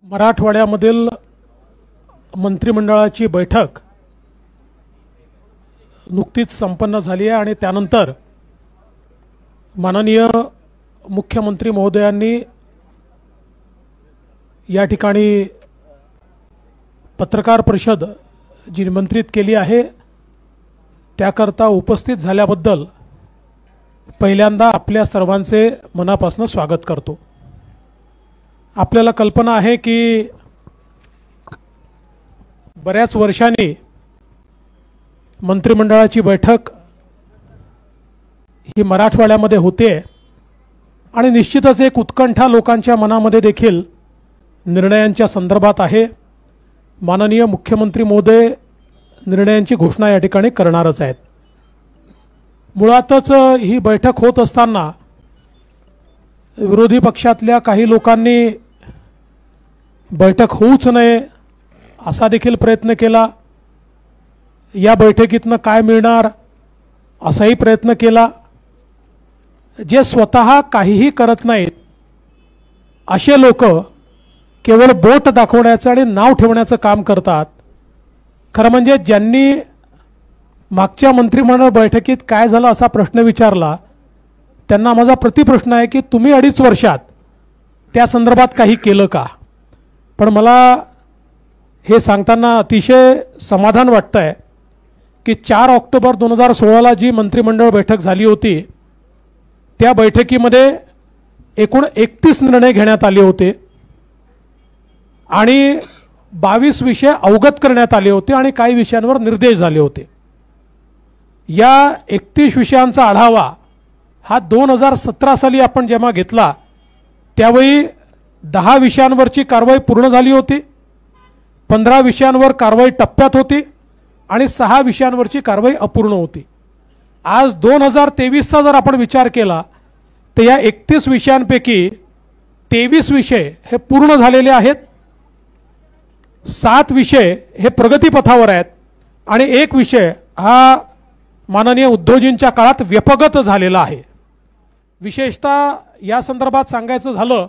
मराठवाड्यामधील मंत्रिमंडळाची बैठक नुकतीच संपन्न झाली आहे आणि त्यानंतर माननीय मुख्यमंत्री महोदयांनी या ठिकाणी पत्रकार परिषद जी निमंत्रित केली आहे त्याकरता उपस्थित झाल्याबद्दल पहिल्यांदा आपल्या सर्वांचे मनापासून स्वागत करतो। आपल्याला कल्पना आहे की बऱ्याच वर्षांनी मंत्रिमंडळाची बैठक ही मराठवाड्यामध्ये होते आणि निश्चितच एक उत्कंठा लोकांच्या मनामध्ये देखील निर्णयांच्या संदर्भात आहे। माननीय मुख्यमंत्री महोदय निर्णयांची घोषणा या ठिकाणी करणारच आहेत। मुळातच ही बैठक होत असताना विरोधी पक्षातल्या काही लोकांनी बैठक होऊच नये असा देखील प्रयत्न केला। या बैठकीतनं काय मिळणार असाही प्रयत्न केला। जे स्वतः काहीही करत नाहीत असे लोक केवळ बोट दाखवण्याचं आणि नाव ठेवण्याचं काम करतात। खरं म्हणजे ज्यांनी मागच्या मंत्रिमंडळ बैठकीत काय झालं असा प्रश्न विचारला त्यांना माझा प्रतिप्रश्न आहे की तुम्ही 2.5 वर्षात त्या संदर्भात काही केलं का? पण मला हे सांगताना अतिशय समाधान वाटतंय की 4 ऑक्टोबर 2016ला जी मंत्रिमंडळ बैठक झाली होती त्या बैठकीमध्ये एकूण 31 निर्णय घेण्यात आले होते आणि 22 विषय अवगत करण्यात आले होते आणि काही विषयांवर निर्देश झाले होते। या 31 विषयांचा आढावा हा 2017 साली आपण जेव्हा घेतला त्यावेळी 10 विषयांवरची कारवाई पूर्ण झाली होती, 15 विषयांवर कारवाई टप्प्यात होती आणि 6 विषयांवरची कारवाई अपूर्ण होती। आज 2023चा जर आपण विचार केला तर या 31 विषयांपैकी 23 विषय हे पूर्ण झालेले आहेत, 7 विषय हे प्रगतीपथावर आहेत आणि 1 विषय हा माननीय उद्धवजींच्या काळात व्यपगत झालेला आहे। विशेषतः या संदर्भात सांगायचं झालं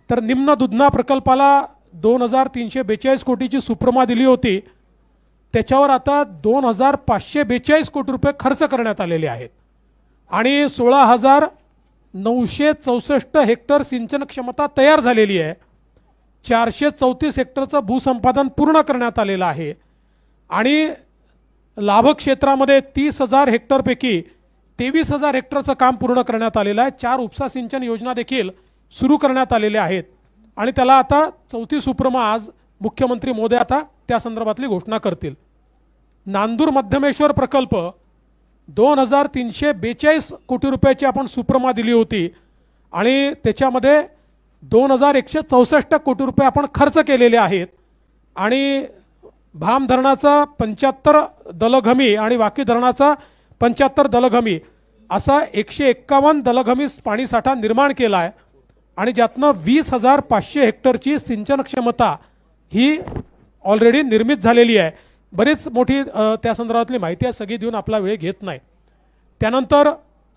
तर निम्न दुधना प्रकल्पाला 2342 कोटीची सुप्रमा दिली होती, त्याच्यावर आता 2542 कोटी रुपये खर्च करण्यात आलेले आहेत आणि 16,964 हेक्टर सिंचन क्षमता तयार झालेली आहे। 434 हेक्टरचं भूसंपादन पूर्ण करण्यात आलेलं आहे आणि लाभ क्षेत्रामध्ये 30,000 हेक्टरपैकी 23,000 हेक्टरचं काम पूर्ण करण्यात आलेलं आहे। 4 उपसा सिंचन योजना देखील सुरू करण्यात आलेल्या आहेत आणि त्याला आता 4थी सुप्रमा आज मुख्यमंत्री महोदय आता त्या संदर्भातली घोषणा करतील। नांदूर मध्यमेश्वर प्रकल्प 2,342 कोटी रुपयाची आपण सुप्रमा दिली होती आणि त्याच्यामध्ये 2,164 कोटी रुपये आपण खर्च केलेले आहेत आणि भाम धरणाचा 75 दलघमी आणि वाकी धरणाचा 75 दलघमी असा 151 दलघमी पाणीसाठा निर्माण केला आहे आणि ज्यातनं 20,500 हेक्टरची सिंचन क्षमता ही ऑलरेडी निर्मित झालेली आहे। बरीच मोठी त्या संदर्भातली माहिती आहे, सगळी देऊन आपला वेळ घेत नाही। त्यानंतर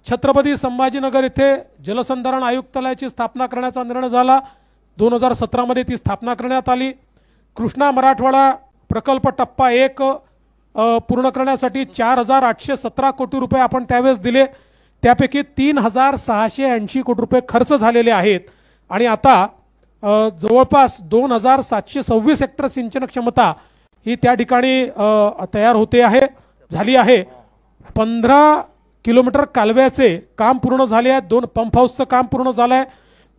छत्रपती संभाजीनगर येथे जलसंधारण आयुक्तालयाची स्थापना करण्याचा निर्णय झाला। 2017 मध्ये ती स्थापना करण्यात आली। कृष्णा मराठवाडा प्रकल्प टप्पा 1 पूर्ण करण्यासाठी 4,817 कोटी रुपये आपण त्यावेळेस दिले, त्यापैकी 3,680 कोटी रुपये खर्च झालेले आहेत आणि आता जवळपास 2,726 हेक्टर सिंचन क्षमता ही त्या ठिकाणी तयार होते आहे झाली आहे। 15 किलोमीटर कालव्याचे काम पूर्ण झाले आहे, 2 पंप हाऊसचं काम पूर्ण झालं आहे।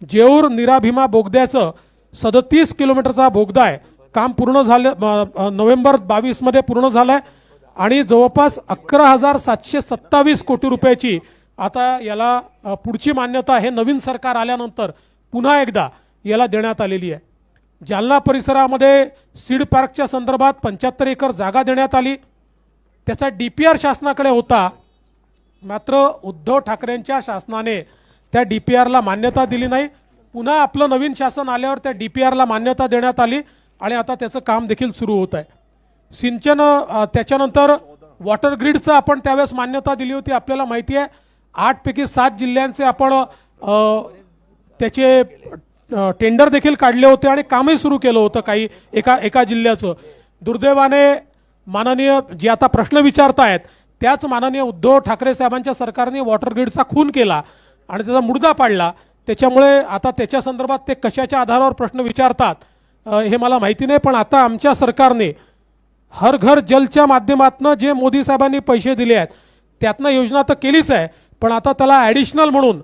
जेऊर निराभीमा बोगद्याचं 37 किलोमीटरचा बोगदा आहे, काम पूर्ण झालं, नोव्हेंबर 22 मध्ये पूर्ण झालं आहे आणि जवळपास 11,727 कोटी रुपयाची आता याला पुढची मान्यता हे नवीन सरकार आल्यानंतर पुन्हा एकदा याला देण्यात आलेली आहे। जालना परिसरामध्ये सीड पार्कच्या संदर्भात 75 एकर जागा देण्यात आली, त्याचा DPR शासनाकडे होता, मात्र उद्धव ठाकरेंच्या शासनाने त्या DPRला मान्यता दिली नाही। पुन्हा आपलं नवीन शासन आल्यावर त्या DPRला मान्यता देण्यात आली आणि आता त्याचं काम देखील सुरू होत आहे। सिंचन त्याच्यानंतर वॉटर ग्रिडचं आपण त्यावेळेस मान्यता दिली होती, आपल्याला माहिती आहे 8 पैकी 7 जिल्ह्यांचे आपण त्याचे टेंडर देखील काढले होते आणि कामही सुरू केलं होतं काही एका जिल्ह्याचं. दुर्दैवाने माननीय जे आता प्रश्न विचारतायत त्याच माननीय उद्धव ठाकरे साहेबांच्या सरकारने वॉटर ग्रीडचा खून केला आणि त्याचा मुर्दा पाडला. त्याच्यामुळे आता त्याच्या संदर्भात ते कशाच्या आधारावर प्रश्न विचारतात हे मला माहिती नाही. पण आता आमच्या सरकारने हर घर जलच्या माध्यमातून जे मोदी साहेबांनी पैसे दिले आहेत त्यातनं योजना तर केलीच आहे, पण आता त्याला ॲडिशनल म्हणून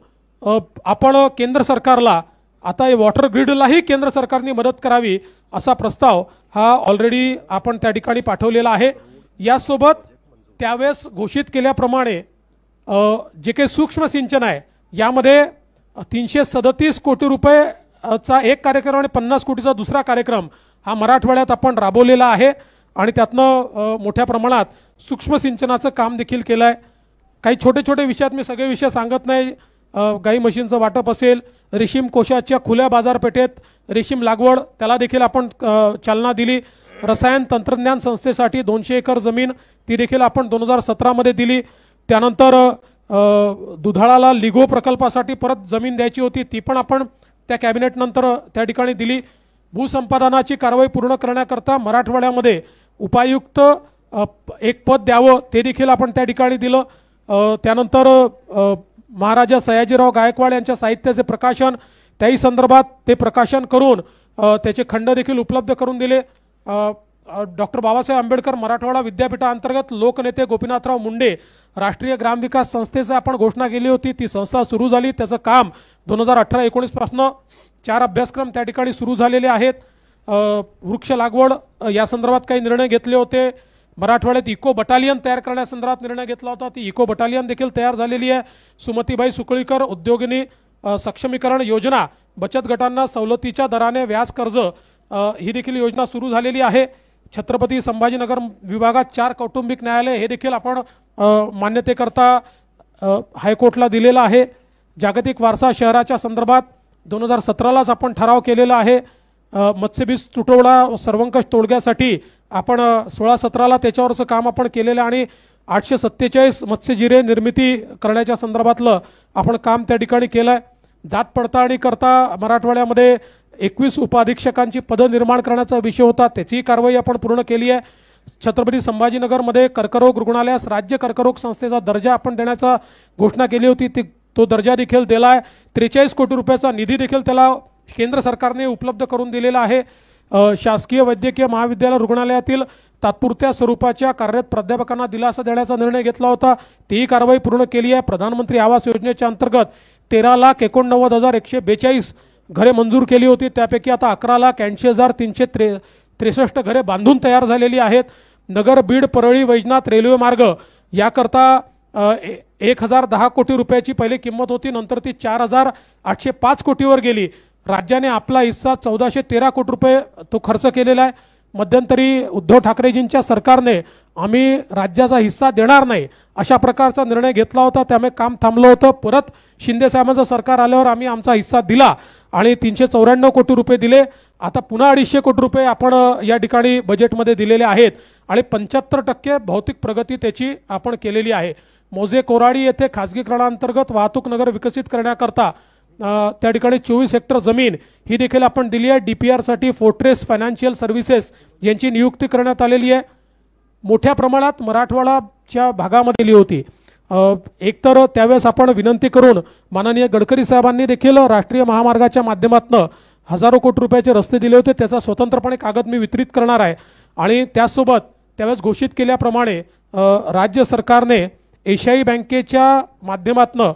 आपण केंद्र सरकारला आता वॉटर ग्रीडलाही केंद्र सरकारने मदत करावी असा प्रस्ताव हा ऑलरेडी आपण त्या ठिकाणी पाठवलेला आहे. यासोबत त्यावेळेस घोषित केल्याप्रमाणे जे काही सूक्ष्म सिंचन आहे यामध्ये 337 कोटी रुपयेचा एक कार्यक्रम आणि 50 कोटीचा दुसरा कार्यक्रम हा मराठवाड्यात आपण राबवलेला आहे आणि त्यातनं मोठ्या प्रमाणात सूक्ष्म सिंचनाचं काम देखील केलं आहे. काही छोटे छोटे विषयात मी सगळे विषय सांगत नाही. गाई म्हशींचं वाटप असेल, रेशीम कोशाच्या खुल्या बाजारपेठेत रेशीम लागवड त्याला देखील आपण चालना दिली. रसायन तंत्रज्ञान संस्थेसाठी 200 एकर जमीन ती देखील आपण 2017 मध्ये दिली. त्यानंतर दुधाळाला लिगो प्रकल्पासाठी परत जमीन द्यायची होती ती पण आपण त्या कॅबिनेट नंतर त्या ठिकाणी दिली. भूसंपादनाची कारवाई पूर्ण करण्याकरता मराठवाड्यामध्ये उपायुक्त एक पद द्यावं ते देखील आपण त्या ठिकाणी दिलं. त्यानंतर महाराजा सयाजीराव गायकवाड यांच्या साहित्याचे प्रकाशन त्याही संदर्भात ते प्रकाशन करून त्याचे खंड देखील उपलब्ध करून दिले. डॉक्टर बाबासाहेब आंबेडकर मराठवाडा विद्यापीठाअंतर्गत लोकनेते गोपीनाथराव मुंडे राष्ट्रीय ग्रामविकास संस्थेची आपण घोषणा केली होती, ती संस्था सुरू झाली. त्याचं काम 2018-19 पासून 4 अभ्यासक्रम त्या ठिकाणी सुरू झालेले आहेत. वृक्ष लागवड या संदर्भात काही निर्णय घेतले होते. मराठवाड्यात इको बटालियन तयार करण्यासंदर्भात निर्णय घेतला होता, ती इको बटालियन देखील तयार झालेली आहे. सुमतीबाई सुकळीकर उद्योगिनी सक्षमीकरण योजना, बचत गटांना सवलतीच्या दराने व्याज कर्ज ही देखील योजना सुरू झालेली आहे. छत्रपती संभाजीनगर विभागात 4 कौटुंबिक न्यायालय हे देखील आपण मान्यतेकरता हायकोर्टला दिलेला आहे. जागतिक वारसा शहराच्या संदर्भात 2017लाच आपण ठराव केलेला आहे. मत्स्यबीज तुटवडा सर्वंकष तोडग्यासाठी आपण 16-17ला त्याच्यावरचं काम आपण केलेलं आणि 847 मत्स्यजिरे निर्मिती करण्याच्या संदर्भातलं आपण काम त्या ठिकाणी केलं आहे. जात पडताळणी करता मराठवाड्यामध्ये 21 उपअधीक्षकांची पदं निर्माण करण्याचा विषय होता, त्याची कारवाई आपण पूर्ण केली आहे. छत्रपती संभाजीनगरमध्ये कर्करोग रुग्णालयास राज्य कर्करोग संस्थेचा दर्जा आपण देण्याचा घोषणा केली होती, तो दर्जा देखील दिला आहे. 43 कोटी रुपयाचा निधी देखील त्याला केंद्र सरकारने उपलब्ध करून दिलेला आहे. शासकीय वैद्यकीय महाविद्यालय रुग्णालयातील तात्पुरत्या स्वरूपाच्या कार्यरत प्राध्यापकांना दिलासा देण्याचा निर्णय घेतला होता, तीही कारवाई पूर्ण केली आहे. प्रधानमंत्री आवास योजनेच्या अंतर्गत 13,89,142 घरे मंजूर केली होती, त्यापैकी आता 11,80,363 घरे बांधून तयार झालेली आहेत. नगर, बीड, परळी, वैजनाथ रेल्वे मार्ग याकरता 1,010 कोटी रुपयाची पहिली किंमत होती, नंतर ती 4,805 कोटीवर गेली. राज्याने आपला हिस्सा 1,413 कोटी रुपये तो खर्च केलेला आहे. मध्यंतरी उद्धव ठाकरेजींच्या सरकारने आम्ही राज्याचा हिस्सा देणार नाही अशा प्रकारचा निर्णय घेतला होता, त्यामुळे काम थांबलं होतं. परत शिंदे साहेबांचं सरकार आल्यावर आम्ही आमचा हिस्सा दिला आणि 394 कोटी रुपये दिले. आता पुन्हा 250 कोटी रुपये आपण या ठिकाणी बजेटमध्ये दिलेले आहेत आणि 75% भौतिक प्रगती त्याची आपण केलेली आहे. मोजे कोराडी येथे खासगीकरणांतर्गत वाहतूक नगर विकसित करण्याकरता त्या ठिकाणी 24 हेक्टर जमीन ही देखील आपण दिली आहे. DPR साठी फोर्ट्रेस फायनान्शियल सर्व्हिसेस यांची नियुक्ती करण्यात आलेली आहे. मोठ्या प्रमाणात मराठवाड्याच्या भागामध्ये दिली होती. एकतर त्यावेळेस आपण विनंती करून माननीय गडकरी साहेबांनी देखील राष्ट्रीय महामार्गाच्या माध्यमातून हजारो कोटी रुपयाचे रस्ते दिले होते, त्याचा स्वतंत्रपणे कागद मी वितरित करणार आहे. आणि त्यासोबत त्यावेळेस घोषित केल्याप्रमाणे राज्य सरकारने एशियाई बँकेच्या माध्यमातून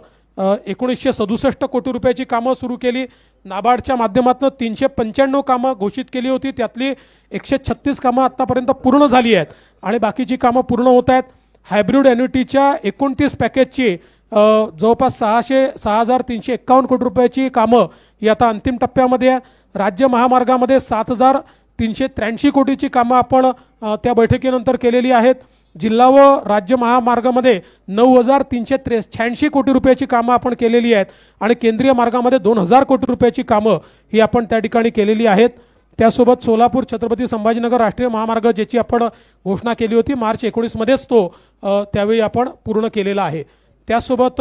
1967 कोटी रुपयाची कामं सुरू केली. नाबार्डच्या माध्यमातून 395 कामं घोषित केली होती, त्यातली 136 कामं आतापर्यंत पूर्ण झाली आहेत आणि बाकीची कामं पूर्ण होत आहेत. हायब्रिड एन्युटीच्या 29 पॅकेजची जवळपास 6,351 कोटी रुपयाची कामं ही आता अंतिम टप्प्यामध्ये आहे. राज्य महामार्गामध्ये 7,383 कोटीची कामं आपण त्या बैठकीनंतर केलेली आहेत. जिल्हा व राज्य महामार्गामध्ये 9,386 कोटी रुपयाची कामं आपण केलेली आहेत आणि केंद्रीय मार्गामध्ये 2,000 कोटी रुपयाची कामं ही आपण त्या ठिकाणी केलेली आहेत. त्यासोबत सोलापूर छत्रपती संभाजीनगर राष्ट्रीय महामार्ग ज्याची आपण घोषणा केली होती मार्च 19 मध्येच तो त्यावेळी आपण पूर्ण केलेला आहे. त्यासोबत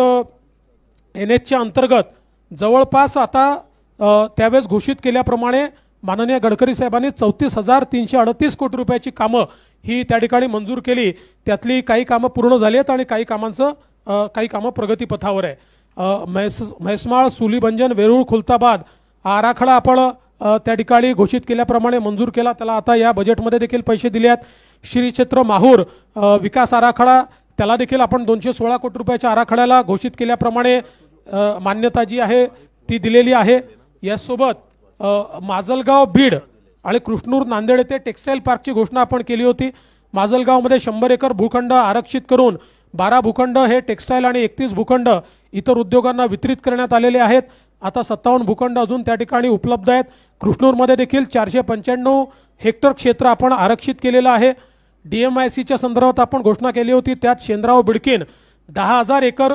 NHच्या अंतर्गत जवळपास आता त्यावेळेस घोषित केल्याप्रमाणे माननीय गडकरी साहेबांनी 34,338 कोटी रुपयाची कामं ही त्या ठिकाणी मंजूर केली। त्यातली काही कामं पूर्ण झाली आहेत आणि काही कामं प्रगतीपथावर आहे। म्हैसमाळ सुलीभंजन वेरूळ खुलताबाद हा आराखडा आपण त्या ठिकाणी घोषित केल्याप्रमाणे मंजूर केला, त्याला आता या बजेटमध्ये देखील पैसे दिले आहेत। श्री क्षेत्र माहूर विकास आराखडा त्याला देखील आपण 216 कोटी रुपयाच्या आराखड्याला घोषित केल्याप्रमाणे मान्यता जी आहे ती दिलेली आहे। यासोबत माजलगाव बीड आणि कृष्णूर नांदेड येथे टेक्सटाईल पार्कची घोषणा आपण केली होती। माजलगावमध्ये 100 एकर भूखंड आरक्षित करून 12 भूखंड हे टेक्सटाईल आणि 31 भूखंड इतर उद्योगांना वितरित करण्यात आलेले आहेत। आता 57 भूखंड अजून त्या ठिकाणी उपलब्ध आहेत। कृष्णूरमध्ये देखील 495 हेक्टर क्षेत्र आपण आरक्षित केलेलं आहे। DMICच्या संदर्भात आपण घोषणा केली होती, त्यात शेंद्राव बिडकीन 10,000 एकर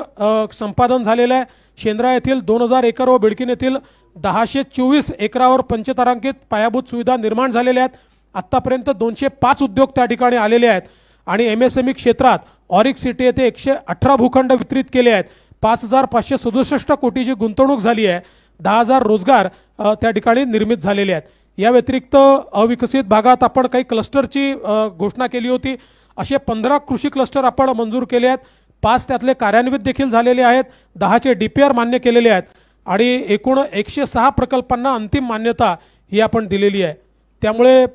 संपादन झालेलं आहे। शेंद्रा येथील 2,000 एकर व बिडकीन येथील 1024 एकरावर पंचतारांकित पायाभूत सुविधा निर्माण झालेल्या आहेत। आतापर्यंत 205 उद्योग त्या ठिकाणी आलेले आहेत आणि MSME क्षेत्रात ऑरिक सिटी येथे 118 भूखंड वितरित केले आहेत। 5,567 कोटीची गुंतवणूक झाली आहे। 10,000 रोजगार त्या ठिकाणी निर्मित झालेले आहेत। या व्यतिरिक्त अविकसित भागात आपण काही क्लस्टरची घोषणा केली होती। असे 15 कृषी क्लस्टर आपण मंजूर केले आहेत। 5 त्यातले कार्यान्वित देखील झालेले आहेत। 10चे DPR मान्य केलेले आहेत आणि एकूण 106 प्रकल्पांना अंतिम मान्यता ही आपण दिलेली आहे। त्यामुळे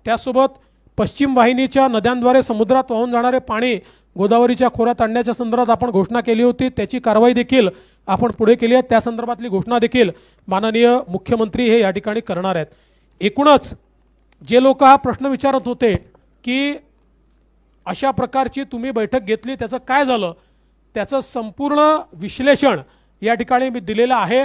त्यासोबत पश्चिम वाहिनीच्या नद्यांद्वारे समुद्रात वाहून जाणारे पाणी गोदावरीच्या खोऱ्यात आणण्याच्या संदर्भात आपण घोषणा केली होती, त्याची कारवाई देखील आपण पुढे केली आहे। त्या संदर्भातली घोषणा देखील माननीय मुख्यमंत्री हे या ठिकाणी करणार आहेत। एकूणच जे लोक हा प्रश्न विचारत होते की अशा प्रकारची तुम्ही बैठक घेतली त्याचं काय झालं, त्याचं संपूर्ण विश्लेषण या ठिकाणी मी दिलेलं आहे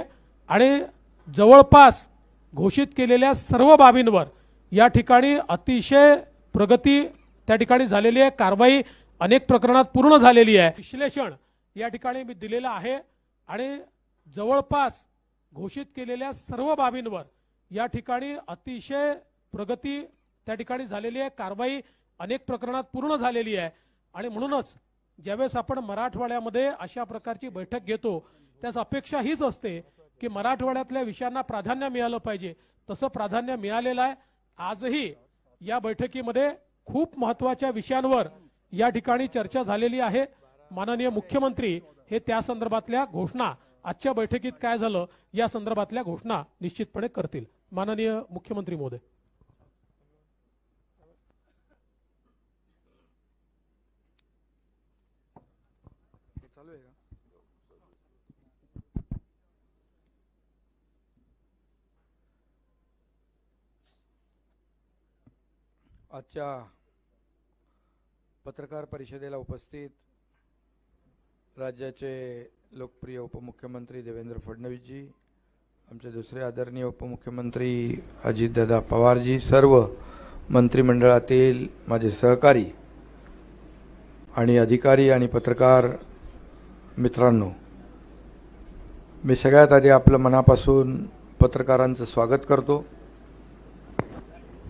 आणि जवळपास घोषित केलेल्या सर्व बाबींवर या ठिकाणी अतिशय प्रगती त्या ठिकाणी झालेली आहे। कारवाई अनेक प्रकरणात पूर्ण झालेली आहे। विश्लेषण या ठिकाणी मी दिलेलं आहे आणि जवळपास घोषित केलेल्या सर्व बाबींवर या ठिकाणी अतिशय प्रगती त्या ठिकाणी झालेली आहे। कारवाई अनेक प्रकरणात पूर्ण झालेली आहे आणि म्हणूनच ज्यावेळेस आपण मराठवाड्यामध्ये अशा प्रकारची बैठक घेतो त्यास अपेक्षा हीच असते की मराठवाड्यातल्या विषयांना प्राधान्य मिळालं पाहिजे। तसं प्राधान्य मिळालेलं आहे। आजही या बैठकीमध्ये खूप महत्त्वाच्या विषयांवर या ठिकाणी चर्चा झालेली आहे। माननीय मुख्यमंत्री हे त्या संदर्भातल्या घोषणा आजच्या बैठकीत काय झालं या संदर्भातल्या घोषणा निश्चितपणे करतील। माननीय मुख्यमंत्री महोदय। आजच्या पत्रकार परिषदेला उपस्थित राज्याचे लोकप्रिय उपमुख्यमंत्री देवेंद्र फडणवीसजी, आमचे दुसरे आदरणीय उपमुख्यमंत्री अजितदादा पवारजी, सर्व मंत्रिमंडळातील माझे सहकारी आणि अधिकारी आणि पत्रकार मित्रांनो, मी सगळ्यात आधी आपलं मनापासून पत्रकारांचं स्वागत करतो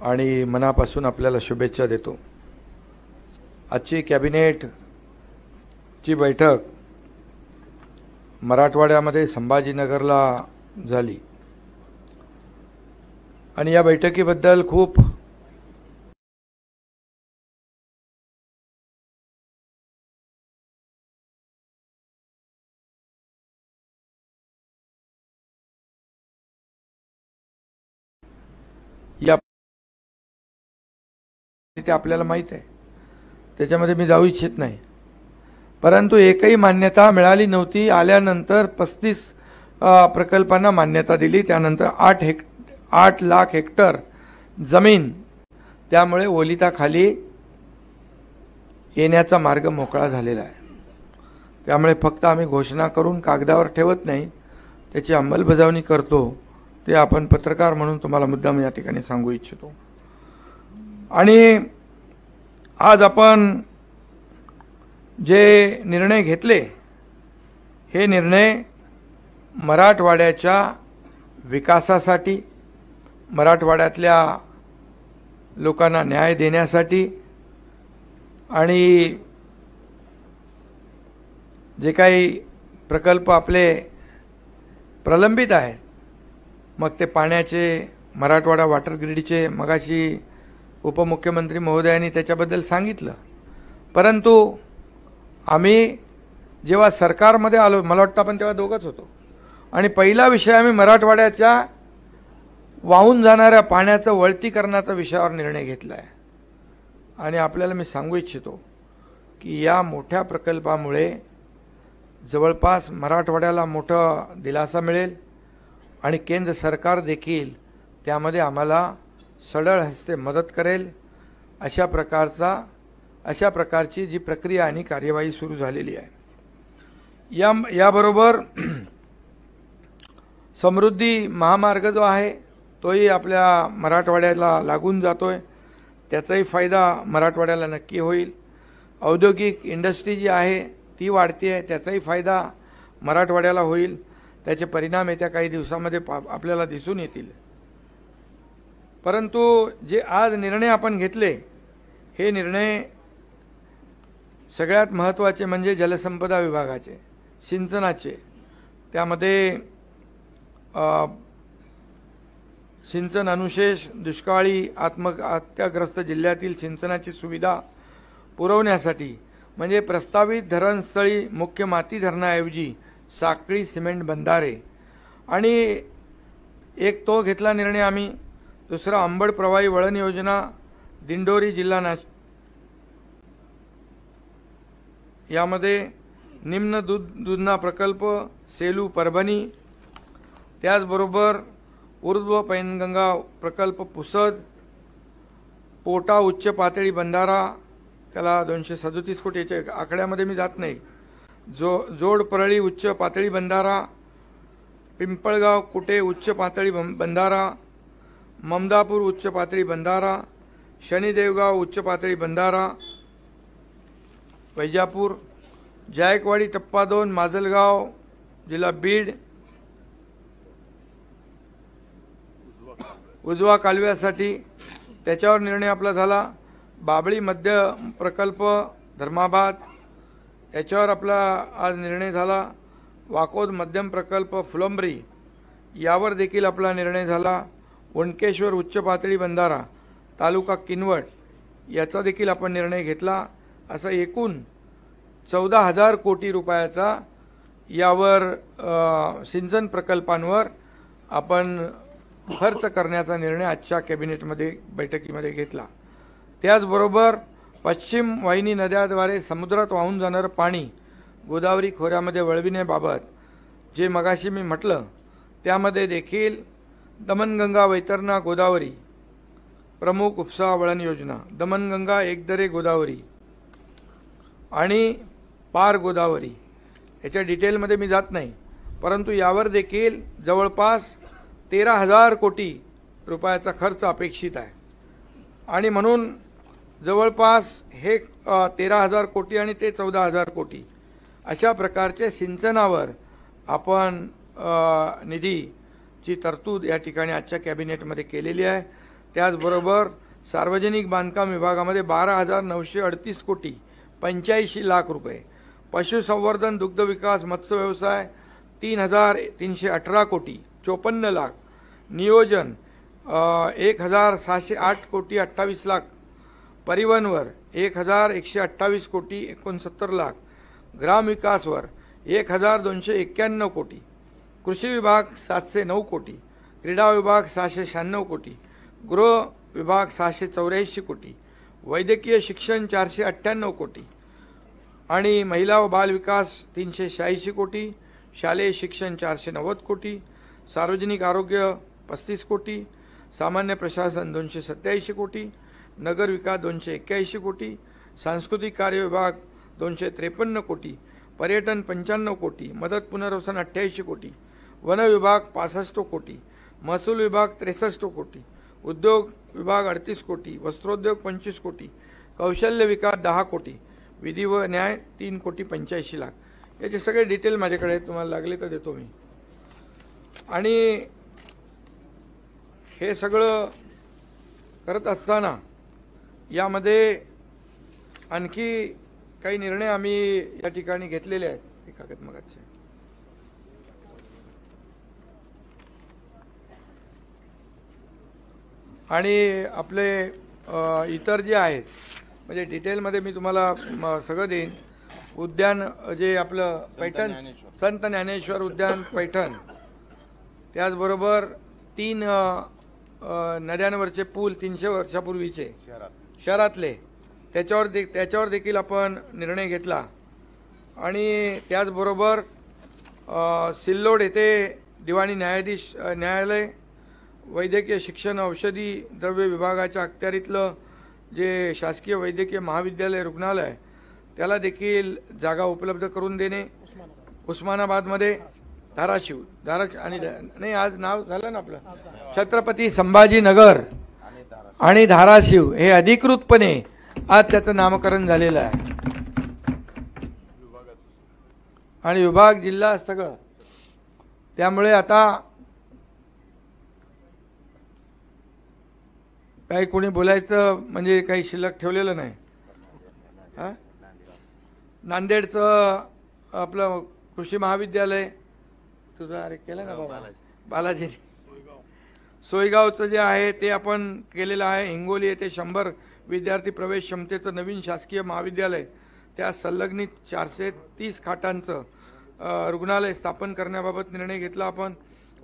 आणि मनापासून आपल्याला शुभेच्छा देतो। आजची कॅबिनेटची बैठक मराठवाड्यामध्ये संभाजीनगरला झाली आणि या बैठकीबद्दल खूप या ते आपल्याला माहित आहे, त्याच्यामध्ये मी जाऊ इच्छित नाही, परंतु एकही मान्यता मिळाली नव्हती। आल्यानंतर 35 प्रकल्पांना मान्यता दिली, त्यानंतर 8 लाख हेक्टर जमीन त्यामुळे ओलिताखाली येण्याचा मार्ग मोकळा झालेला आहे। त्यामुळे फक्त आम्ही घोषणा करून कागदावर ठेवत नाही, त्याची अंमलबजावणी करतो। ते आपण पत्रकार म्हणून तुम्हाला मुद्दाम या ठिकाणी सांगू इच्छितो। आणि आज आपण जे निर्णय घेतले हे निर्णय मराठवाड्याच्या विकासासाठी, मराठवाड्यातल्या लोकांना न्याय देण्यासाठी आणि जे काही प्रकल्प आपले प्रलंबित आहेत मग ते पाण्याचे, मराठवाडा वॉटर ग्रीडचे मगाशी उपमुख्यमंत्री महोदयांनी त्याच्याबद्दल सांगितलं. परंतु आम्ही जेव्हा सरकारमध्ये आलो, मला वाटतं आपण तेव्हा दोघंच होतो, आणि पहिला विषय आम्ही मराठवाड्याच्या वाहून जाणाऱ्या पाण्याचं वळतीकरणाचा विषयावर निर्णय घेतला आहे. आणि आपल्याला मी सांगू इच्छितो की या मोठ्या प्रकल्पामुळे जवळपास मराठवाड्याला मोठा दिलासा मिळेल आणि केंद्र सरकार देखील त्यामध्ये आम्हाला सढळ हस्ते मदत करेल. अशा प्रकारची जी प्रक्रिया आणि कार्यवाही सुरू झालेली आहे. याबरोबर समृद्धी महामार्ग जो आहे तोही आपल्या मराठवाड्याला लागून जातोय, त्याचाही फायदा मराठवाड्याला नक्की होईल. औद्योगिक इंडस्ट्री जी आहे ती वाढते आहे, त्याचाही फायदा मराठवाड्याला होईल. त्याचे परिणाम येत्या काही दिवसामध्ये आपल्याला दिसून येतील. परंतु जे आज निर्णय आपण घेतले, हे निर्णय सगळ्यात महत्त्वाचे म्हणजे जलसंपदा विभागाचे, सिंचनाचे. त्यामध्ये सिंचन अनुशेष, दुष्काळी आत्महत्याग्रस्त जिल्ह्यातील सिंचनाची सुविधा पुरवण्यासाठी म्हणजे प्रस्तावित धरणस्थळी मुख्य माती धरणाऐवजी साखळी सिमेंट बंधारे, आणि एक तो घेतला निर्णय आम्ही. दुसरा अंबड प्रवाही वळण योजना, दिंडोरी जिल्हा यामध्ये निम्न दुधना प्रकल्प, सेलू परभणी. त्याचबरोबर ऊर्ध्व पैनगंगा प्रकल्प पुसद, पोटा उच्च पातळी बंधारा, त्याला 237 कोटीच्या आकड्यामध्ये मी जात नाही. जोड परळी उच्च पातळी बंधारा, पिंपळगाव कुटे उच्च पातळी बंधारा, ममदापूर उच्च पातळी बंधारा, शनिदेवगाव उच्च पातळी बंधारा, वैजापूर, जायकवाडी टप्पा 2 माजलगाव जिल्हा बीड, उजवा कालव्यासाठी त्याच्यावर निर्णय आपला झाला. बाबळी मध्य प्रकल्प धर्माबाद याच्यावर आपला आज निर्णय झाला. वाकोद मध्यम प्रकल्प फुलंब्री यावर देखील आपला निर्णय झाला. वणकेश्वर उच्च पातळी बंधारा तालुका किनवट याचा देखील आपण निर्णय घेतला. असा एकूण 14,000 कोटी रुपयाचा यावर सिंचन प्रकल्पांवर आपण खर्च करण्याचा निर्णय आजच्या कॅबिनेटमध्ये बैठकीमध्ये घेतला. त्याचबरोबर पश्चिम वाहिनी नद्याद्वारे समुद्रात वाहून जाणारं पाणी गोदावरी खोऱ्यामध्ये वळविण्याबाबत जे मगाशी मी म्हटलं, त्यामध्ये देखील दमनगंगा वैतरणा गोदावरी प्रमुख उपसा वळण योजना, दमनगंगा एकदरे गोदावरी आणि पार गोदावरी याच्या डिटेलमध्ये मी जात नाही, परंतु यावर देखील जवळपास 13,000 कोटी रुपयाचा खर्च अपेक्षित आहे. आणि म्हणून जवळपास हे 13,000 कोटी आणि ते 14,000 कोटी अशा प्रकारचे सिंचनावर आपण निधीची तरतूद या ठिकाणी आजच्या कॅबिनेटमध्ये केलेली आहे. त्याचबरोबर सार्वजनिक बांधकाम विभागामध्ये 12,938 कोटी 85 लाख रुपये, पशुसंवर्धन दुग्ध विकास मत्स्य व्यवसाय 3,318 कोटी 54 लाख, नियोजन 1,608 कोटी 28 लाख, परिवहनवर 1,128 कोटी 69 लाख, ग्रामविकासवर 1,291 कोटी, कृषी विभाग 709 कोटी, क्रीडा विभाग 696 कोटी, गृह विभाग 684 कोटी, वैद्यकीय शिक्षण 498 कोटी आणि महिला व बाल विकास 386 कोटी, शालेय शिक्षण 490 कोटी, सार्वजनिक आरोग्य 35 कोटी, सामान्य प्रशासन 287 कोटी, नगर विकास 281 कोटी, सांस्कृतिक कार्य विभाग 253 कोटी, पर्यटन 95 कोटी, मदत पुनर्वसन 88 कोटी, वन विभाग 65 कोटी, महसूल विभाग 63 कोटी, उद्योग विभाग 38 कोटी, वस्त्रोद्योग 25 कोटी, कौशल्य विकास 10 कोटी, विधी व न्याय 3 कोटी 85 लाख. याचे सगळे डिटेल माझ्याकडे तुम्हाला लागले तर देतो मी. आणि हे सगळं करत असताना यामध्ये आणखी काही निर्णय आम्ही या ठिकाणी घेतलेले आहेत. एकागत मगाचे आणि आपले इतर जे आहेत म्हणजे डिटेलमध्ये मी तुम्हाला सगळं देईन. उद्यान जे आपलं पैठण संत ज्ञानेश्वर उद्यान पैठण, त्याचबरोबर 3 नद्यांवरचे पूल 300 वर्षापूर्वीचे शहरातले त्याच्यावर देखील आपण निर्णय घेतला. आणि त्याचबरोबर सिल्लोड येथे दिवाणी न्यायालय वैद्यकीय शिक्षण औषधी द्रव्य विभागाच्या अखत्यारीतलं जे शासकीय वैद्यकीय महाविद्यालय रुग्णालय त्याला देखील जागा उपलब्ध करून देणे. उस्मानाबादमध्ये धाराशिव आणि नाही आज नाव झालं ना आपलं छत्रपती संभाजीनगर आणि धाराशिव हे अधिकृतपणे आज त्याचं नामकरण झालेलं आहे. आणि विभाग जिल्हा सगळं. त्यामुळे आता काही कोणी बोलायचं म्हणजे काही शिल्लक ठेवलेलं नाही. नांदेडचं आपलं कृषी महाविद्यालय तुझं अरे केलं ना बाबा बालाजी. सोयगावचं जे आहे ते आपण केलेलं आहे. हिंगोली येथे 100 विद्यार्थी प्रवेश क्षमतेचं नवीन शासकीय महाविद्यालय, त्या संलग्नित 430 खाटांचं रुग्णालय स्थापन करण्याबाबत निर्णय घेतला आपण.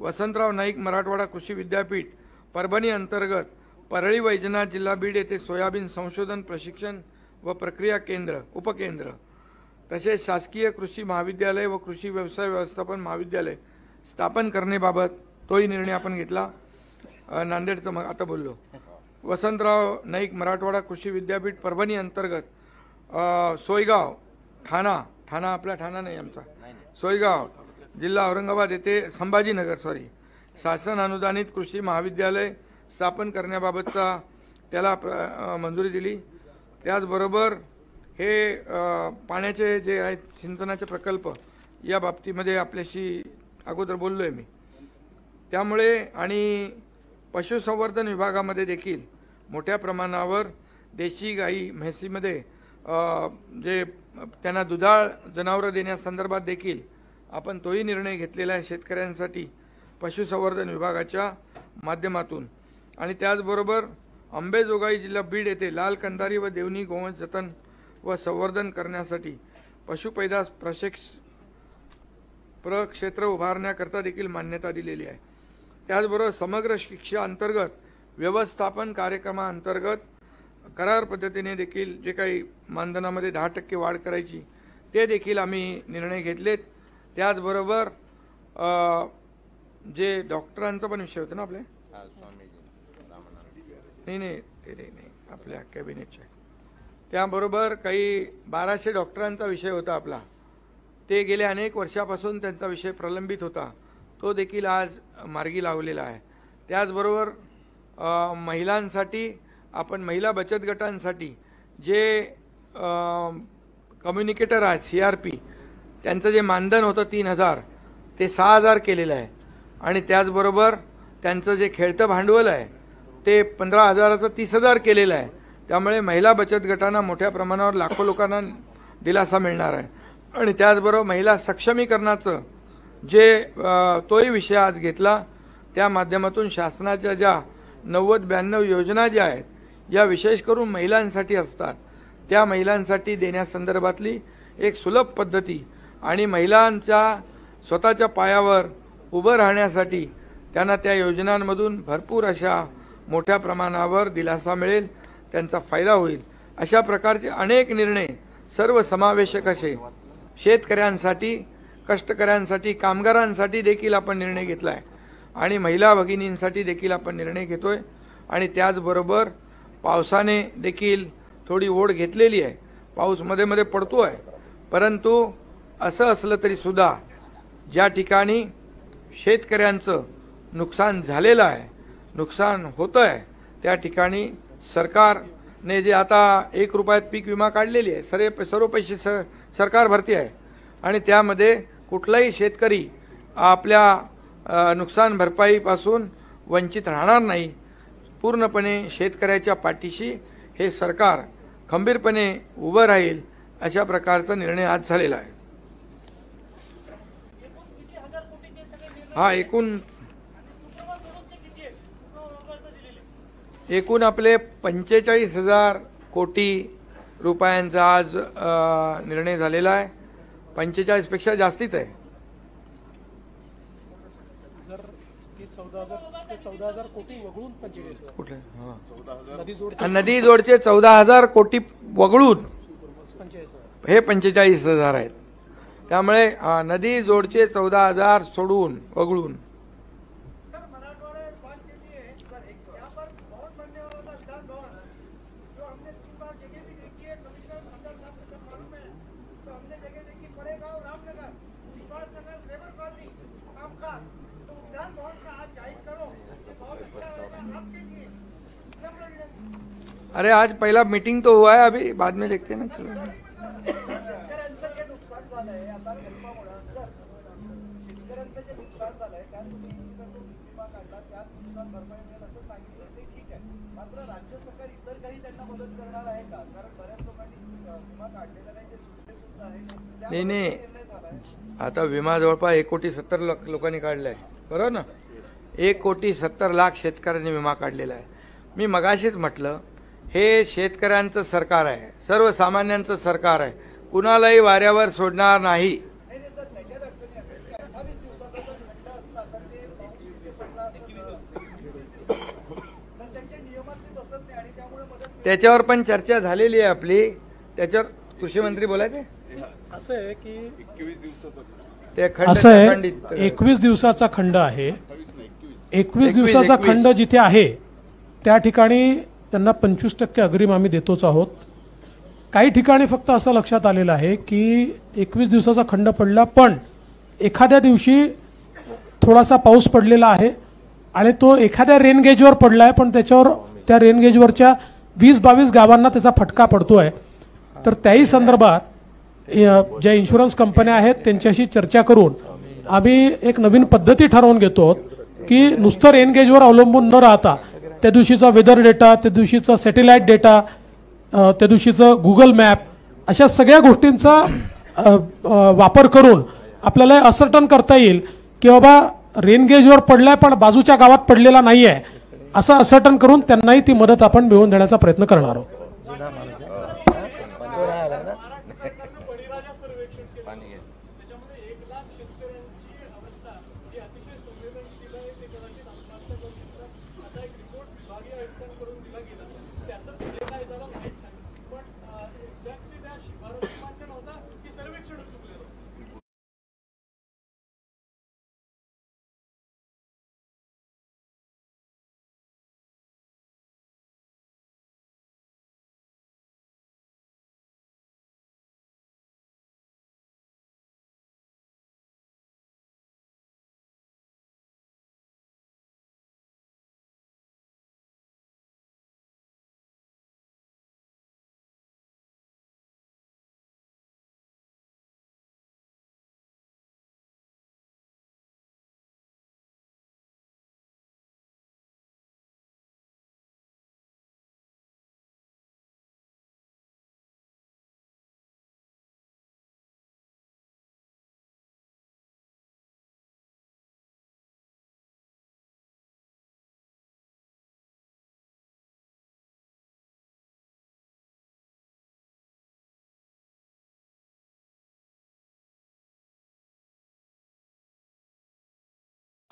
वसंतराव नाईक मराठवाडा कृषी विद्यापीठ परभणी अंतर्गत परळी वैजनाथ जिल्हा बीड येथे सोयाबीन संशोधन प्रशिक्षण व प्रक्रिया केंद्र उपकेंद्र, तसेच शासकीय कृषी महाविद्यालय व कृषी व्यवसाय व्यवस्थापन महाविद्यालय स्थापन करण्याबाबत तोही निर्णय आपण घेतला. नांदेडचं मग आता बोललो. वसंतराव नाईक मराठवाडा कृषी विद्यापीठ परभणी अंतर्गत सोयगाव ठाणा आपला ठाणा नाही आमचा सोयगाव जिल्हा औरंगाबाद येथे संभाजीनगर शासन अनुदानित कृषी महाविद्यालय स्थापन करण्याबाबतचा त्याला मंजुरी दिली. त्याचबरोबर हे पाण्याचे जे आहेत सिंचनाचे प्रकल्प या बाबतीमध्ये आपल्याशी अगोदर बोललोय मी. त्यामुळे आणि पशुसंवर्धन विभागामध्ये देखील मोठ्या प्रमाणावर देशी गाई म्हैसीमध्ये जे त्यांना दुधाळ जनावरं देण्यासंदर्भात देखील आपण तोही निर्णय घेतलेला आहे शेतकऱ्यांसाठी पशुसंवर्धन विभागाच्या माध्यमातून. आणि त्याचबरोबर अंबेजोगाई जिल्हा बीड येथे लाल कंदारी व देवणी गोवंश जतन व संवर्धन करण्यासाठी पशुपैदास प्रक्षेत्र उभारण्याकरता देखील मान्यता दिलेली आहे. त्याचबरोबर समग्र शिक्षा अंतर्गत व्यवस्थापन कार्यक्रमाअंतर्गत करार पद्धतीने देखील जे काही मानधनामध्ये 10% वाढ करायची ते देखील आम्ही निर्णय घेतलेत. त्याचबरोबर जे डॉक्टरांचा पण विषय होता ना आपले नाही ते नाही आपल्या कॅबिनेटच्या, त्याबरोबर काही 1200 डॉक्टरांचा विषय होता आपला. ते गेल्या अनेक वर्षापासून त्यांचा विषय प्रलंबित होता, तो देखील आज मार्गी लावलेला आहे. त्याचबरोबर महिलांसाठी आपण महिला बचत गटांसाठी जे कम्युनिकेटर आहेत CRP त्यांचं जे मानधन होतं 3000 ते 6000 केलेलं आहे. आणि त्याचबरोबर त्यांचं जे खेळतं भांडवल आहे ते 15,000चं 30,000 केलेलं आहे. त्यामुळे महिला बचत गटांना मोठ्या प्रमाणावर लाखो लोकांना दिलासा मिळणार आहे. आणि त्याचबरोबर महिला सक्षमीकरणाचं जे तोही विषय आज घेतला. त्या माध्यमातून शासनाच्या ज्या 90-92 योजना ज्या आहेत या विशेष करून महिलांसाठी असतात त्या महिलांसाठी देण्यासंदर्भातली एक सुलभ पद्धती आणि महिलांच्या स्वतःच्या पायावर उभं राहण्यासाठी त्यांना त्या योजनांमधून भरपूर अशा मोठ्या प्रमाणावर दिलासा मिळेल, त्यांचा फायदा होईल. अशा प्रकारचे अनेक निर्णय सर्वसमावेशक असे शेतकऱ्यांसाठी, कष्टकऱ्यांसाठी, कामगारांसाठी देखील आपण निर्णय घेतला आहे आणि महिला भगिनींसाठी देखील आपण निर्णय घेतोय. आणि त्याचबरोबर पावसाने देखील थोडी ओढ घेतलेली आहे. पाऊस मध्ये मध्ये पडतो आहे, परंतु असं असलं तरी सुद्धा ज्या ठिकाणी शेतकऱ्यांचं नुकसान झालेलं आहे, नुकसान होतं आहे, त्या ठिकाणी सरकारने जे आता 1 रुपयात पीक विमा काढलेली आहे, सर्व पैसे सरकार भरती आहे आणि त्यामध्ये कुठलाही शेतकरी आपल्या नुकसान भरपाईपासून वंचित राहणार नाही. पूर्णपणे शेतकऱ्याच्या पाठीशी हे सरकार खंबीरपणे उभं राहील अशा प्रकारचा निर्णय आज झालेला आहे. हा एकूण एकूण आपले 45,000 कोटी रुपयांचा आज निर्णय झालेला आहे. 45 पेक्षा जास्तीच आहे. जर 14,000 कोटी वगळून 45,000 कुठले नदी जोडचे 14,000 कोटी वगळून हे 45,000 आहेत. त्यामुळे नदी जोडचे 14,000 सोडून वगळून अरे आज पहला मीटिंग तो हुआ है, अभी बाद में देखते हैं ना. चलो नाही आता विमा जवळपास 1,70,00,000 लोकांनी काढलाय, बरोबर ना. 1,70,00,000 शेतकऱ्यांनी विमा काढलेला आहे. मी मगाशीच म्हटलं, हे शेतकऱ्यांचं सरकार आहे, सर्वसामान्यांचं सरकार आहे, कुणालाही वाऱ्यावर सोडणार नाही. त्याच्यावर पण चर्चा झालेली आहे आपली. त्याच्यावर कृषी मंत्री बोलायचे. असं आहे की 21 दिवसाचा खंड आहे. 21 दिवसाचा खंड जिथे आहे त्या ठिकाणी त्यांना 25% अग्रिम आम्ही देतोच आहोत. काही ठिकाणी फक्त असं लक्षात आलेलं आहे की 21 दिवसाचा खंड पडला, पण एखाद्या दिवशी थोडासा पाऊस पडलेला आहे आणि तो एखाद्या रेनगेजवर पडला आहे, पण त्याच्यावर त्या रेनगेजवरच्या 20-22 गावांना त्याचा फटका पडतोय. तर त्याही संदर्भात ज्या इन्शुरन्स कंपन्या आहेत त्यांच्याशी चर्चा करून आम्ही एक नवीन पद्धती ठरवून घेतो की नुसतं रेनगेजवर अवलंबून न राहता त्या दिवशीचा वेदर डेटा, त्या दिवशीचा सॅटेलाइट डेटा, त्या दिवशीचं गुगल मॅप, अशा सगळ्या गोष्टींचा वापर करून आपल्याला असर्टन करता येईल की बाबा रेनगेजवर पडलाय पण बाजूच्या गावात पडलेला नाही आहे, असं असर्टन करून त्यांनाही ती मदत आपण मिळवून देण्याचा प्रयत्न करणार आहोत.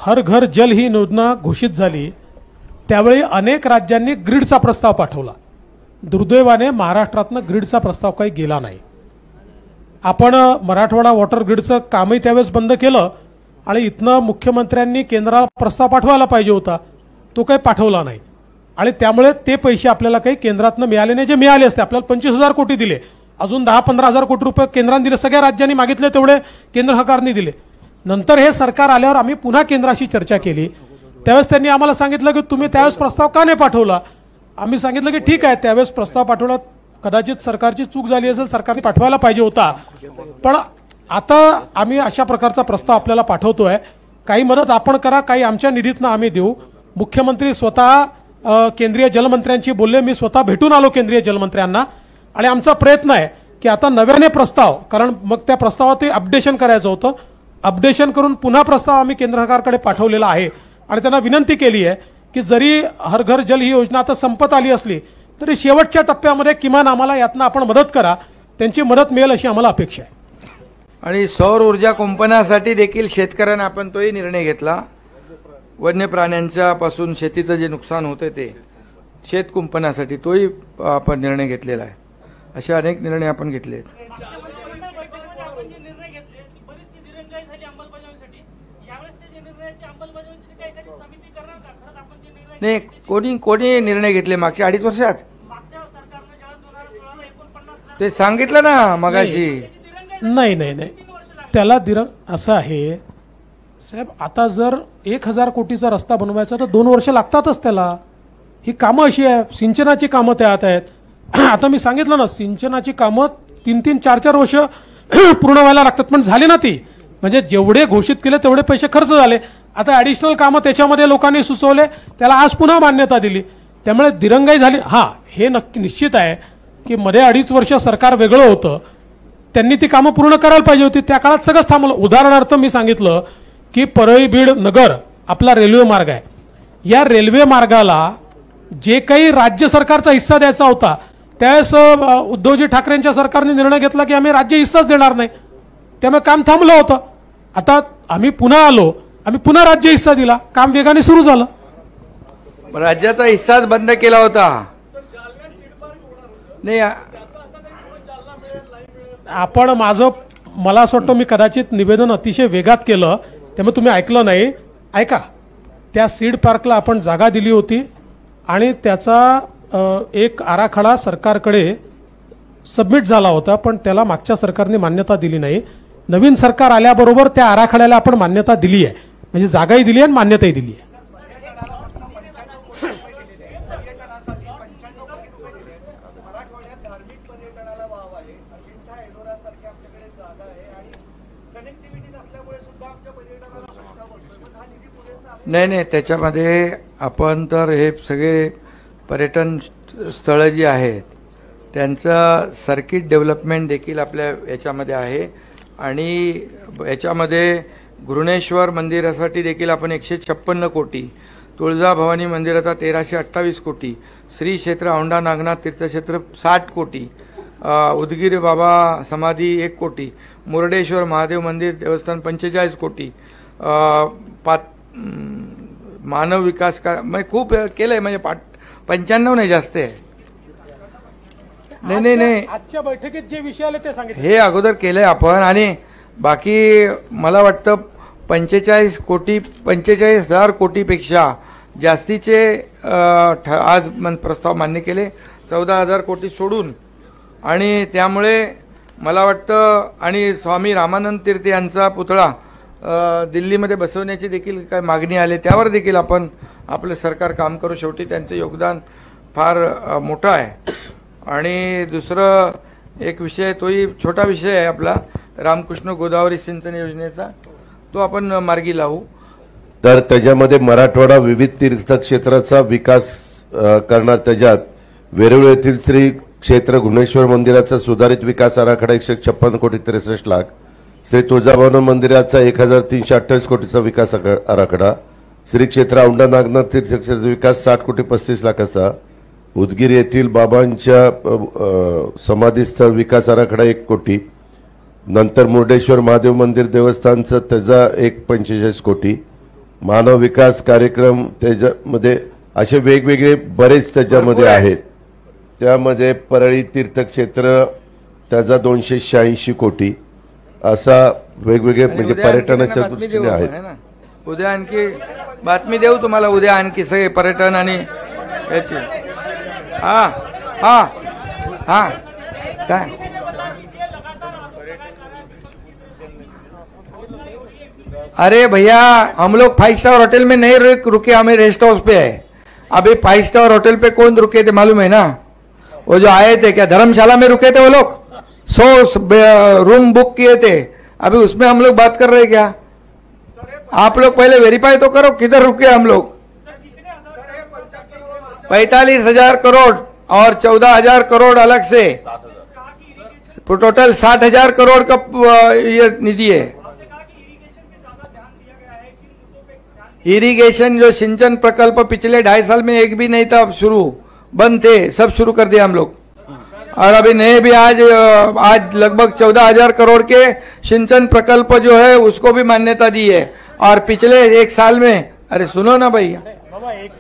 हर घर जल ही योजना घोषित झाली त्यावेळी अनेक राज्यांनी ग्रीडचा प्रस्ताव पाठवला. दुर्दैवाने महाराष्ट्रातनं ग्रीडचा प्रस्ताव काही गेला नाही. आपण मराठवाडा वॉटर ग्रीडचं कामही त्यावेळेस बंद केलं आणि इथनं मुख्यमंत्र्यांनी केंद्राला प्रस्ताव पाठवायला पाहिजे होता, तो काही पाठवला नाही आणि त्यामुळे ते पैसे आपल्याला काही केंद्रातनं मिळाले नाही. जे मिळाले असते आपल्याला 25,000 कोटी दिले, अजून 10-15,000 कोटी रुपये केंद्राने दिले, सगळ्या राज्यांनी मागितले तेवढे केंद्र सरकारने दिले. नंतर हे सरकार आल्यावर आम्ही पुन्हा केंद्राशी चर्चा केली. त्यावेळेस त्यांनी आम्हाला सांगितलं की तुम्ही त्यावेळेस प्रस्ताव का नाही पाठवला. आम्ही सांगितलं की ठीक आहे, त्यावेळेस प्रस्ताव पाठवला, कदाचित सरकारची चूक झाली असेल, सरकारने पाठवायला पाहिजे होता, पण आता आम्ही अशा प्रकारचा प्रस्ताव आपल्याला पाठवतोय. काही मदत आपण करा, काही आमच्या निधीतनं आम्ही देऊ. मुख्यमंत्री स्वतः केंद्रीय जलमंत्र्यांशी बोलले, मी स्वतः भेटून आलो केंद्रीय जलमंत्र्यांना आणि आमचा प्रयत्न आहे की आता नव्याने प्रस्ताव, कारण मग त्या प्रस्तावात अपडेशन करायचं होतं, अपडेशन करून पुन्हा प्रस्ताव आम्ही केंद्र सरकारकडे पाठवलेला आहे आणि त्यांना विनंती केली आहे की जरी हर घर जल ही योजना आता संपत आली असली तरी शेवटच्या टप्प्यामध्ये किमान आम्हाला यातनं आपण मदत करा, त्यांची मदत मिळेल अशी आम्हाला अपेक्षा आहे. आणि सौर ऊर्जा कुंपणासाठी देखील शेतकऱ्यांना आपण तोही निर्णय घेतला. वन्य प्राण्यांच्या पासून शेतीचं जे नुकसान होते ते शेत कुंपणासाठी तोही आपण निर्णय घेतलेला आहे. असे अनेक निर्णय आपण घेतले आहेत. नाही, कोणी निर्णय घेतले मागच्या 2.5 वर्षात? ते सांगितलं ना मगाशी. नाही त्याला असं आहे साहेब, आता जर 1000 कोटीचा रस्ता बनवायचा तर 2 वर्ष लागतातच त्याला. ही कामं अशी आहे, सिंचनाची कामं त्यात आहेत. आता मी सांगितलं ना, सिंचनाची कामं 3-3, 4-4 वर्ष पूर्ण व्हायला लागतात, पण झाली ना ती. म्हणजे जेवढे घोषित केले तेवढे पैसे खर्च झाले. आता ॲडिशनल कामं त्याच्यामध्ये लोकांनी सुचवले, त्याला आज पुन्हा मान्यता दिली, त्यामुळे दिरंगाई झाली. हां, हे नक्की निश्चित आहे की मध्ये 2.5 वर्ष सरकार वेगळं होतं, त्यांनी ती कामं पूर्ण करायला पाहिजे होती. त्या काळात सगळंच थांबलं. उदाहरणार्थ मी सांगितलं की परळी बीड नगर आपला रेल्वे मार्ग आहे. या रेल्वे मार्गाला जे काही राज्य सरकारचा हिस्सा द्यायचा होता त्यावेळेस उद्धवजी ठाकरेंच्या सरकारने निर्णय घेतला की आम्ही राज्य हिस्साच देणार नाही, त्यामुळे काम थांबलं होतं. आता आम्ही पुन्हा आलो, आम्ही पुन्हा राज्य हिस्सा दिला, काम वेगाने सुरू झालं. राज्याचा हिस्साच बंद केला होता. नाही, आपण मला असं वाटतं मी कदाचित निवेदन अतिशय वेगात केलं, त्यामुळे तुम्ही ऐकलं नाही. ऐका, त्या सीड पार्कला आपण जागा दिली होती आणि त्याचा एक आराखडा सरकारकडे सबमिट झाला होता, पण त्याला मागच्या सरकारने मान्यता दिली नाही. नवीन सरकार आल्याबरोबर त्या आराखड्याला आपण मान्यता दिली आहे, म्हणजे जागाही दिली आहे आणि मान्यताही दिली आहे. नाही, त्याच्यामध्ये आपण तर हे सगळे पर्यटन स्थळं जी आहेत त्यांचं सर्किट डेव्हलपमेंट देखील आपल्या याच्यामध्ये आहे. आणि याच्यामध्ये घृणेश्वर मंदिरासाठी देखील आपण 156 कोटी, तुळजाभवानी मंदिराचा 1328 कोटी, श्री क्षेत्र औंढा नागनाथ तीर्थक्षेत्र 60 कोटी, उदगीर बाबा समाधी 1 कोटी, मुर्डेश्वर महादेव मंदिर देवस्थान 45 कोटी, मानव विकास म्हणजे खूप केलंय. म्हणजे 95 नाही, जास्त आहे. नाही, आजच्या बैठकीत जे विषय आले ते सांगितले, हे अगोदर केलंय आपण. आणि बाकी मला वाटतं 45,000 कोटीपेक्षा जास्तीचे आज प्रस्ताव मान्य केले, 14,000 कोटी सोडून. आणि त्यामुळे मला वाटतं, आणि स्वामी रामानंद तीर्थ यांचा पुतळा दिल्लीमध्ये बसवण्याची देखील काय मागणी आली, त्यावर देखील आपण आपलं सरकार काम करू. शेवटी त्यांचं योगदान फार मोठं आहे. आणि दुसरं एक विषय, तोही छोटा विषय आहे आपला, रामकृष्ण गोदावरी सिंचन योजनेचा, तो आपण मार्गी लावू. तर त्याच्यामध्ये मराठवाडा विविध तीर्थक्षेत्राचा विकास करणार. त्याच्यात वेरूळ येथील श्री क्षेत्र घृणेश्वर मंदिराचा सुधारित विकास आराखडा 156 कोटी 63 लाख, श्री तुळजाभवानी मंदिराचा 1328 कोटीचा विकास आराखडा, श्री क्षेत्र औंढा नागनाथ तीर्थक्षेत्र विकास 60 कोटी 35 लाखाचा, उदगीर येथील बाबांच्या समाधीस्थळ विकास आराखडा 1 कोटी, नंतर मुर्डेश्वर महादेव मंदिर देवस्थानचं त्याचा 45 कोटी, मानव विकास कार्यक्रम त्याच्यामध्ये, असे वेगवेगळे बरेच त्याच्यामध्ये आहेत. त्यामध्ये परळी तीर्थक्षेत्र त्याचा 286 कोटी, असा वेगवेगळे म्हणजे पर्यटनाच्या दृष्टीने आहेत. उद्या आणखी बातमी देऊ तुम्हाला, उद्या आणखी सगळे पर्यटन आणि याची. हा काय अरे भैया, हम लोग 5 स्टार होटल में नहीं रुके, हमें रेस्ट हाउस पे है. अभी 5 स्टार होटल पे कौन रुके थे मालूम है ना? वो जो आए थे, क्या धर्मशाला में रुके थे वो लोग? 100 रूम बुक किए थे. अभी उसमें हम लोग बात कर रहे हैं क्या? आप लोग पहले वेरीफाई तो करो किधर रुके हम लोग. 45,000 करोड़ और 14,000 करोड़ अलग से, टोटल 60,000 करोड़ का ये निधि है. इरिगेशन जो सिंचन प्रकल्प पिछले 2.5 साल में एक भी नहीं था, शुरू बंद थे, सब शुरू कर दिया हम लोग। और अभी नए भी आज लगभग 14,000 करोड़ के सिंचन प्रकल्प जो है उसको भी मान्यता दी है। और पिछले 1 साल में, अरे सुनो ना भैया,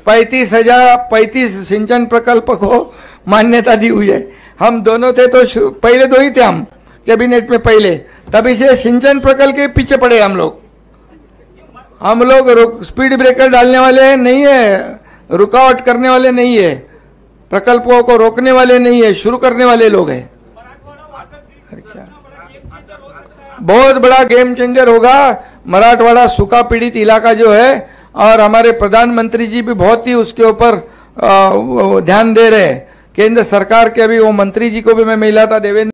35 सिंचन प्रकल्प को मान्यता दी हुई है। हम दोनों थे तो पहले 2 ही थे हम कैबिनेट में पहले, तभी से सिंचन प्रकल्प के पीछे पड़े हम लोग स्पीड ब्रेकर डालने वाले नहीं है, रुकावट करने वाले नहीं है, प्रकल्पों को रोकने वाले नहीं है, शुरू करने वाले लोग हैं। बहुत बड़ा गेम चेंजर होगा मराठवाड़ा सूखा पीड़ित इलाका जो है, और हमारे प्रधानमंत्री जी भी बहुत ही उसके ऊपर ध्यान दे रहे हैं। केंद्र सरकार के अभी वो मंत्री जी को भी मैं मिला था, देवेंद्र